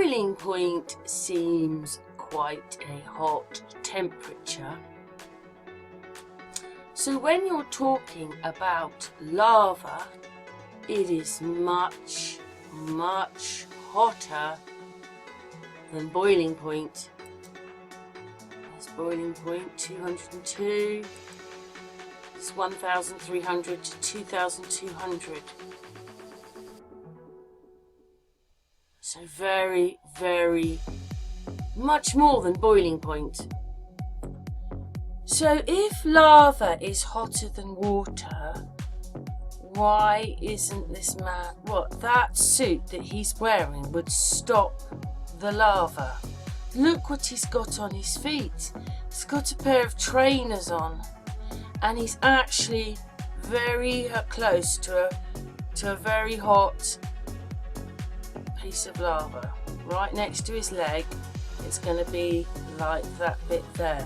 boiling point seems quite a hot temperature. So when you're talking about lava, it is much, much hotter than boiling point. There's boiling point 202. It's 1,300 to 2,200. So very, very much more than boiling point. So if lava is hotter than water, why isn't this man, that suit that he's wearing would stop the lava? Look what he's got on his feet. He's got a pair of trainers on, and he's actually very close to a very hot piece of lava. Right next to his leg, it's going to be like that bit there.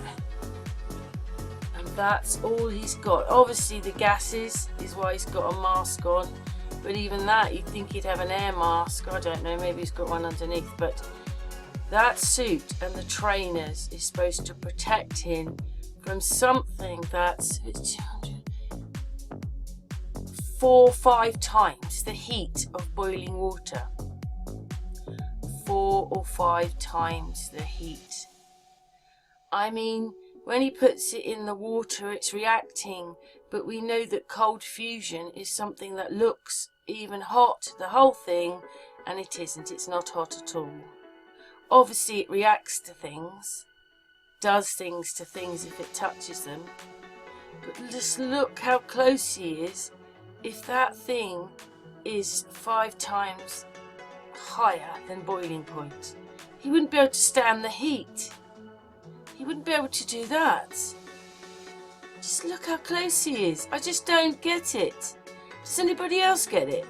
That's all he's got. Obviously the gases is why he's got a mask on, but even that, you'd think he'd have an air mask. I don't know, maybe he's got one underneath, but that suit and the trainers is supposed to protect him from something that's 4 or 5 times the heat of boiling water. 4 or 5 times the heat. I mean, when he puts it in the water, it's reacting, but we know that cold fusion is something that looks even hot, the whole thing, and it isn't. It's not hot at all. Obviously, it reacts to things, does things to things if it touches them, but just look how close he is. If that thing is 5 times higher than boiling point, he wouldn't be able to stand the heat. He wouldn't be able to do that. Just look how close he is. I just don't get it. Does anybody else get it?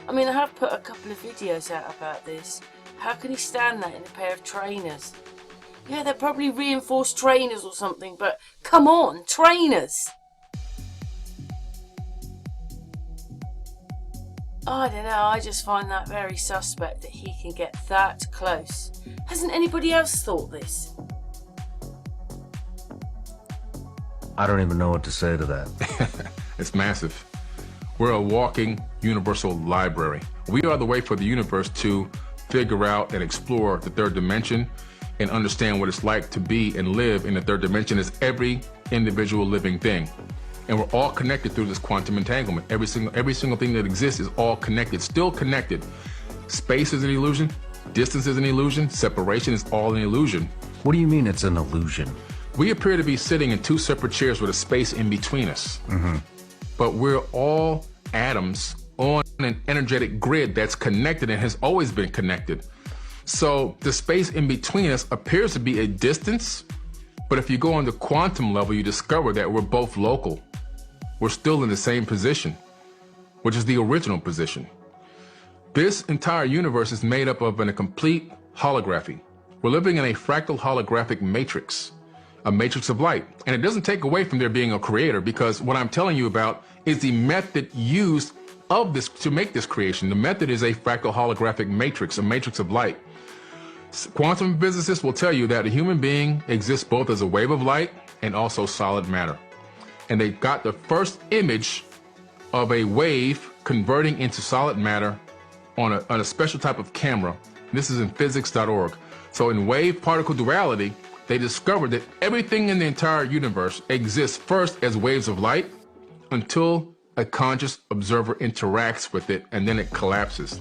I mean, I have put a couple of videos out about this. How can he stand that in a pair of trainers? Yeah, they're probably reinforced trainers or something, but come on, trainers! I don't know, I just find that very suspect that he can get that close. Hasn't anybody else thought this? I don't even know what to say to that. It's massive. We're a walking universal library. We are the way for the universe to figure out and explore the third dimension and understand what it's like to be and live in the third dimension as every individual living thing. And we're all connected through this quantum entanglement. Every single thing that exists is all connected, still connected. Space is an illusion, distance is an illusion, separation is all an illusion. What do you mean it's an illusion? We appear to be sitting in 2 separate chairs with a space in between us. But we're all atoms on an energetic grid that's connected and has always been connected. So the space in between us appears to be a distance, but if you go on the quantum level, you discover that we're both local. We're still in the same position, which is the original position. This entire universe is made up of a complete holography. We're living in a fractal holographic matrix. A matrix of light. And it doesn't take away from there being a creator, because what I'm telling you about is the method used of this to make this creation. The method is a fractal holographic matrix, a matrix of light. Quantum physicists will tell you that a human being exists both as a wave of light and also solid matter. And they got the first image of a wave converting into solid matter on a special type of camera. This is in physics.org. So in wave particle duality, they discovered that everything in the entire universe exists first as waves of light until a conscious observer interacts with it, and then it collapses.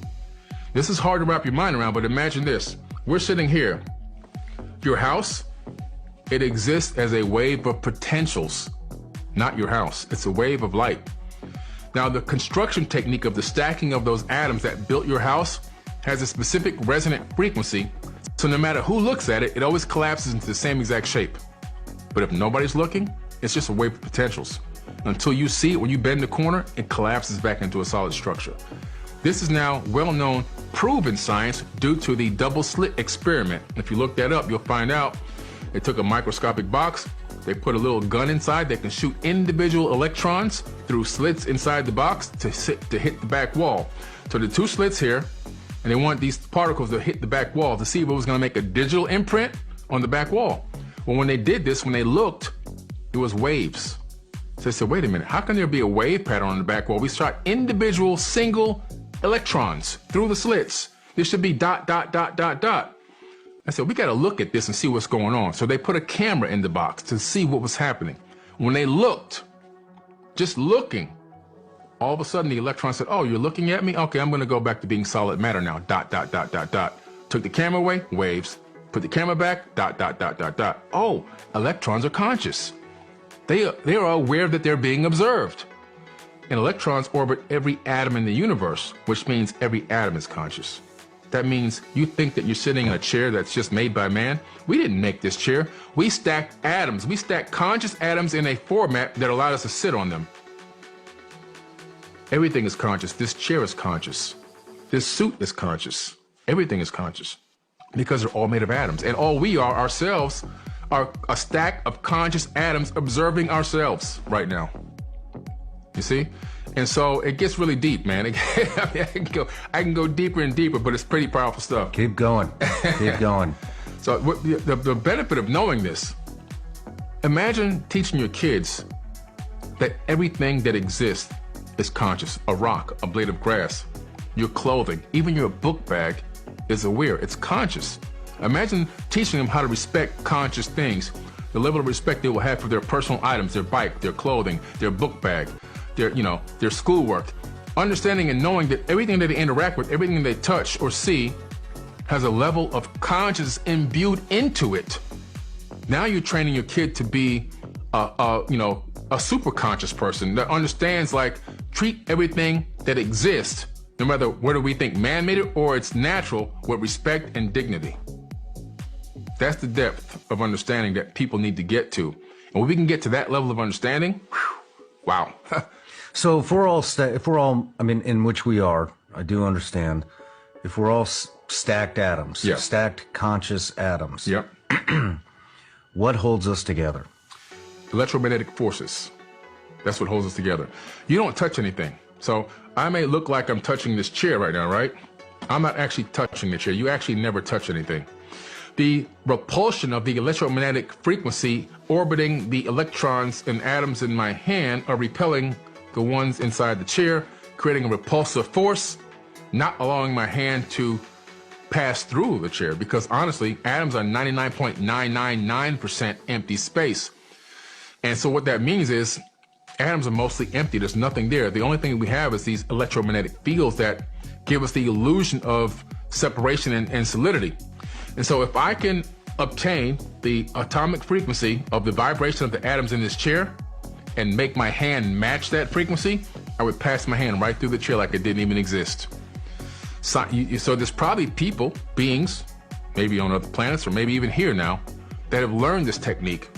This is hard to wrap your mind around, but imagine this. We're sitting here. Your house, it exists as a wave of potentials, not your house. It's a wave of light. Now, the construction technique of the stacking of those atoms that built your house has a specific resonant frequency. So no matter who looks at it, it always collapses into the same exact shape. But if nobody's looking, it's just a wave of potentials. Until you see it, when you bend the corner, it collapses back into a solid structure. This is now well-known, proven science due to the double slit experiment. If you look that up, you'll find out they took a microscopic box, they put a little gun inside that can shoot individual electrons through slits inside the box to hit the back wall. So the 2 slits here, and they wanted these particles to hit the back wall to see if it was going to make a digital imprint on the back wall. Well, when they did this, when they looked, it was waves. So they said, wait a minute, how can there be a wave pattern on the back wall? We shot individual single electrons through the slits. There should be dot, dot, dot, dot, dot. I said, we got to look at this and see what's going on. So they put a camera in the box to see what was happening. When they looked, just looking, all of a sudden the electron said, oh, you're looking at me? Okay, I'm going to go back to being solid matter now. Dot, dot, dot, dot, dot. Took the camera away, waves. Put the camera back, dot, dot, dot, dot, dot. Oh, electrons are conscious. They are aware that they're being observed. And electrons orbit every atom in the universe, which means every atom is conscious. That means you think that you're sitting in a chair that's just made by man. We didn't make this chair. We stacked atoms. We stacked conscious atoms in a format that allowed us to sit on them. Everything is conscious. This chair is conscious. This suit is conscious. Everything is conscious because they're all made of atoms. And all we are ourselves are a stack of conscious atoms observing ourselves right now. You see? And so it gets really deep, man. I can go deeper and deeper, but it's pretty powerful stuff. Keep going. Keep going. So the benefit of knowing this, imagine teaching your kids that everything that exists is conscious. A rock, a blade of grass, your clothing, even your book bag is aware. It's conscious. Imagine teaching them how to respect conscious things, the level of respect they will have for their personal items, their bike, their clothing, their book bag, their schoolwork. Understanding and knowing that everything that they interact with, everything they touch or see has a level of consciousness imbued into it. Now you're training your kid to be a super conscious person that understands, like, treat everything that exists, no matter whether we think man made it or it's natural, with respect and dignity. That's the depth of understanding that people need to get to. And when we can get to that level of understanding, whew, wow. So if we're all, I mean, in which we are, I do understand, if we're all stacked atoms, yeah. Stacked conscious atoms, Yep. What holds us together? Electromagnetic forces. That's what holds us together. You don't touch anything. So I may look like I'm touching this chair right now, right? I'm not actually touching the chair. You actually never touch anything. The repulsion of the electromagnetic frequency orbiting the electrons and atoms in my hand are repelling the ones inside the chair, creating a repulsive force, not allowing my hand to pass through the chair, because honestly, atoms are 99.999% empty space. And so what that means is atoms are mostly empty. There's nothing there. The only thing we have is these electromagnetic fields that give us the illusion of separation and solidity. And so if I can obtain the atomic frequency of the vibration of the atoms in this chair and make my hand match that frequency, I would pass my hand right through the chair like it didn't even exist. So there's probably people, beings, maybe on other planets or maybe even here now, that have learned this technique.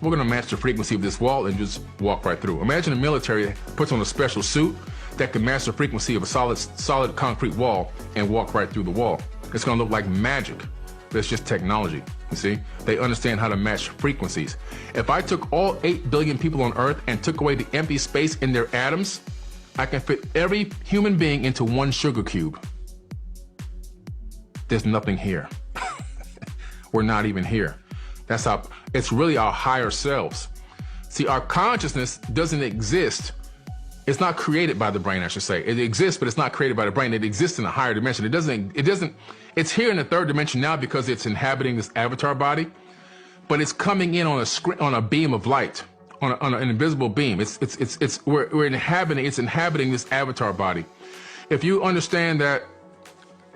We're gonna match the frequency of this wall and just walk right through. Imagine the military puts on a special suit that can match the frequency of a solid concrete wall and walk right through the wall. It's gonna look like magic. But it's just technology, you see? They understand how to match frequencies. If I took all 8 billion people on Earth and took away the empty space in their atoms, I can fit every human being into one sugar cube. There's nothing here. We're not even here. That's how, it's really our higher selves. See, our consciousness doesn't exist. It's not created by the brain, I should say. It exists, but it's not created by the brain. It exists in a higher dimension. It's here in the third dimension now because it's inhabiting this avatar body, but it's coming in on a beam of light, on an invisible beam. We're inhabiting this avatar body. If you understand that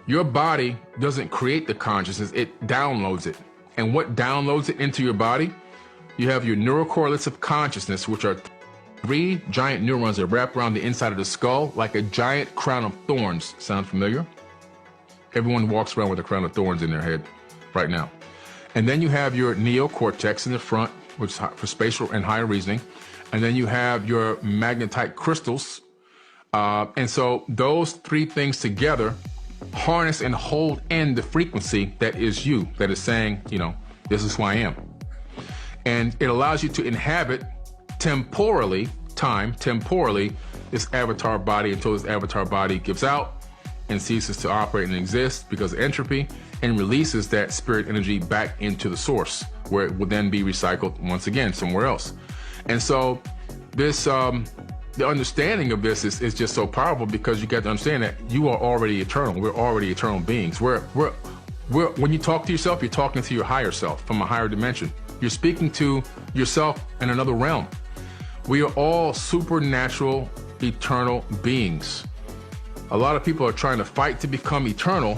your body doesn't create the consciousness, it downloads it. And what downloads it into your body? You have your neural correlates of consciousness, which are 3 giant neurons that wrap around the inside of the skull like a giant crown of thorns. Sound familiar? Everyone walks around with a crown of thorns in their head right now. And then you have your neocortex in the front, which is for spatial and higher reasoning. And then you have your magnetite crystals. And so those 3 things together harness and hold in the frequency that is you, that is saying, this is who I am. And it allows you to inhabit temporally, this avatar body until this avatar body gives out and ceases to operate and exist because of entropy, and releases that spirit energy back into the source, where it will then be recycled once again somewhere else. And so this, the understanding of this is just so powerful, because you got to understand that you are already eternal. We're already eternal beings. When you talk to yourself, you're talking to your higher self from a higher dimension. You're speaking to yourself in another realm. We are all supernatural, eternal beings. A lot of people are trying to fight to become eternal,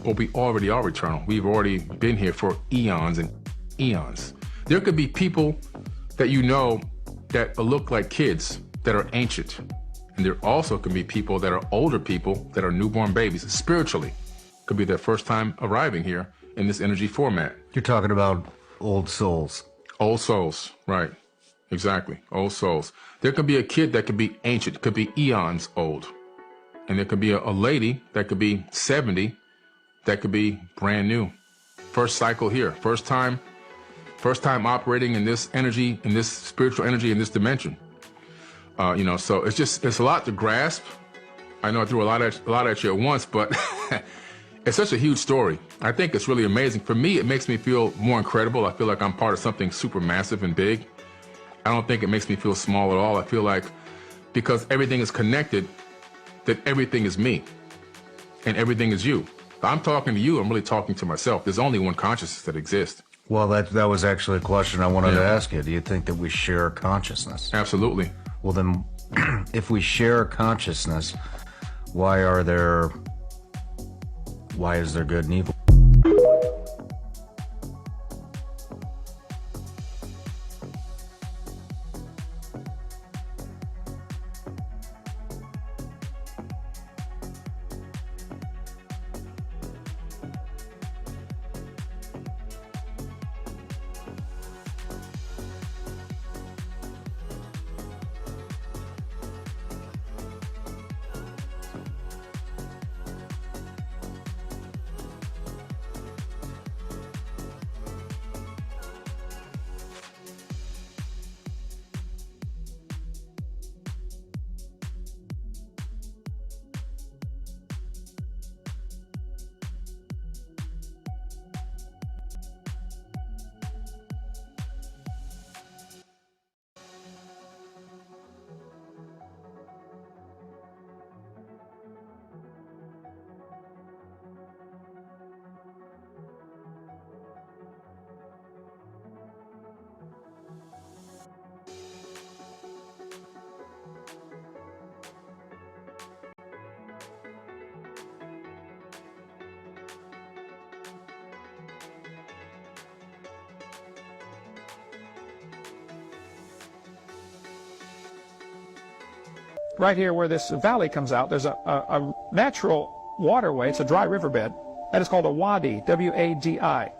but we already are eternal. We've already been here for eons and eons. There could be people that you know that look like kids that are ancient. And there also can be people that are older people that are newborn babies spiritually. Could be their first time arriving here in this energy format. You're talking about old souls. Old souls, right. Exactly, old souls. There could be a kid that could be ancient, could be eons old. And there could be a lady that could be 70, that could be brand new. First cycle here, first time operating in this energy, in this spiritual energy, in this dimension. So it's a lot to grasp. I know I threw a lot at you at once, but it's such a huge story. I think it's really amazing. For me, it makes me feel more incredible. I feel like I'm part of something super massive and big. I don't think it makes me feel small at all. I feel like because everything is connected, that everything is me and everything is you. If I'm talking to you, I'm really talking to myself. There's only one consciousness that exists. Well, that was actually a question I wanted to ask you. Do you think that we share consciousness? Absolutely. Well, then, if we share consciousness, why is there good and evil? Right here where this valley comes out, there's a natural waterway. It's a dry riverbed. That is called a wadi, W-A-D-I.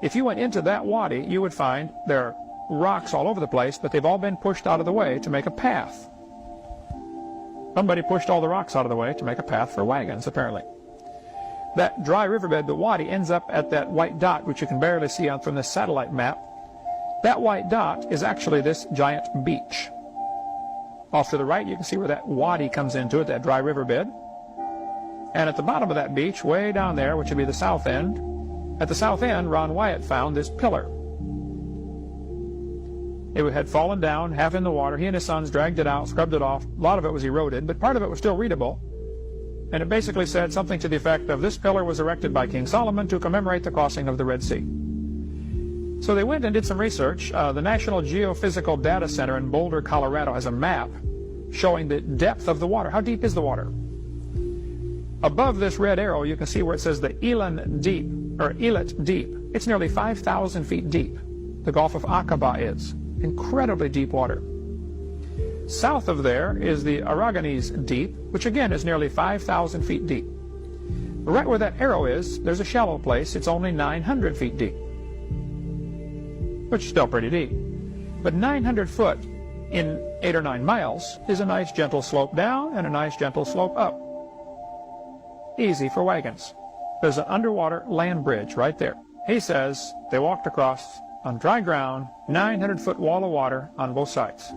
If you went into that wadi, you would find there are rocks all over the place, but they've all been pushed out of the way to make a path. Somebody pushed all the rocks out of the way to make a path for wagons, apparently. That dry riverbed, the wadi, ends up at that white dot, which you can barely see out from this satellite map. That white dot is actually this giant beach. Off to the right, you can see where that wadi comes into it, that dry riverbed. And at the bottom of that beach, way down there, which would be the south end, at the south end, Ron Wyatt found this pillar. It had fallen down, half in the water. He and his sons dragged it out, scrubbed it off. A lot of it was eroded, but part of it was still readable. And it basically said something to the effect of, this pillar was erected by King Solomon to commemorate the crossing of the Red Sea. So they went and did some research. The National Geophysical Data Center in Boulder, Colorado has a map showing the depth of the water. How deep is the water? Above this red arrow, you can see where it says the Elan Deep, or Elat Deep. It's nearly 5,000 feet deep. The Gulf of Aqaba is. Incredibly deep water. South of there is the Aragonese Deep, which again is nearly 5,000 feet deep. Right where that arrow is, there's a shallow place. It's only 900 feet deep, which is still pretty deep. But 900 foot in 8 or 9 miles is a nice gentle slope down and a nice gentle slope up. Easy for wagons. There's an underwater land bridge right there. He says they walked across on dry ground, 900-foot wall of water on both sides.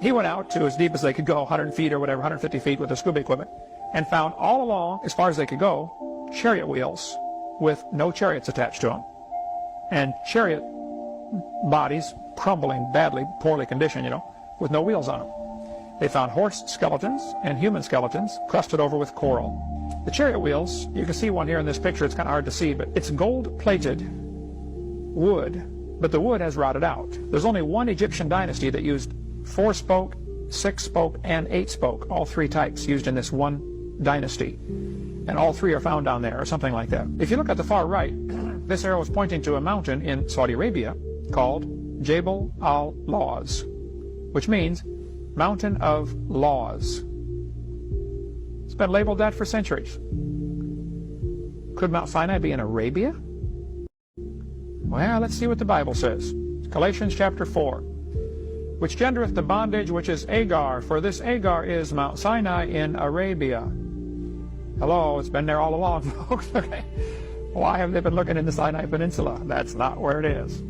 He went out to as deep as they could go, 100 feet or whatever, 150 feet with the scuba equipment, and found all along, as far as they could go, chariot wheels with no chariots attached to them, and chariot bodies crumbling badly, poorly conditioned, you know, with no wheels on them. They found horse skeletons and human skeletons crusted over with coral. The chariot wheels, you can see one here in this picture, it's kind of hard to see, but it's gold-plated wood, but the wood has rotted out. There's only one Egyptian dynasty that used 4-spoke, 6-spoke, and 8-spoke, all three types used in this one dynasty. And all three are found down there, or something like that. If you look at the far right, this arrow is pointing to a mountain in Saudi Arabia called Jabal al-Laws, which means Mountain of Laws. It's been labeled that for centuries. Could Mount Sinai be in Arabia? Well, let's see what the Bible says. Galatians chapter 4. Which gendereth the bondage which is Agar, for this Agar is Mount Sinai in Arabia. Hello, it's been there all along, folks. Okay. Why have they been looking in the Sinai Peninsula? That's not where it is.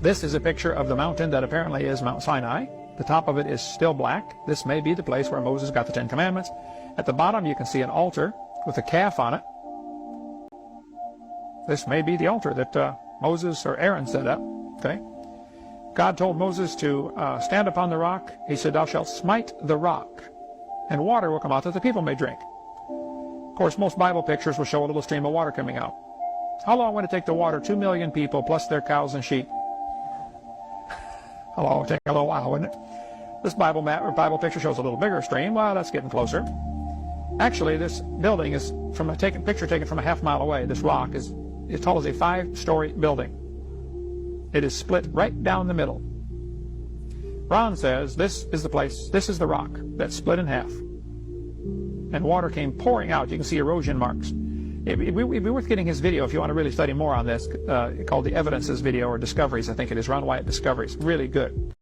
This is a picture of the mountain that apparently is Mount Sinai. The top of it is still black. This may be the place where Moses got the Ten Commandments. At the bottom you can see an altar with a calf on it. This may be the altar that Moses or Aaron set up. Okay. God told Moses to stand upon the rock. He said, "Thou shalt smite the rock, and water will come out that the people may drink." Of course, most Bible pictures will show a little stream of water coming out. How long would it take to water 2 million people plus their cows and sheep? Hello, it'll take a little while, wouldn't it? This Bible map or Bible picture shows a little bigger stream. Well, that's getting closer. Actually, this building is from a picture taken from a half-mile away. This rock is as tall as a 5-story building. It is split right down the middle. Ron says this is the place, this is the rock that's split in half. And water came pouring out. You can see erosion marks. It'd be worth getting his video if you want to really study more on this, called the Evidences video, or Discoveries, I think it is, Ron Wyatt Discoveries. Really good.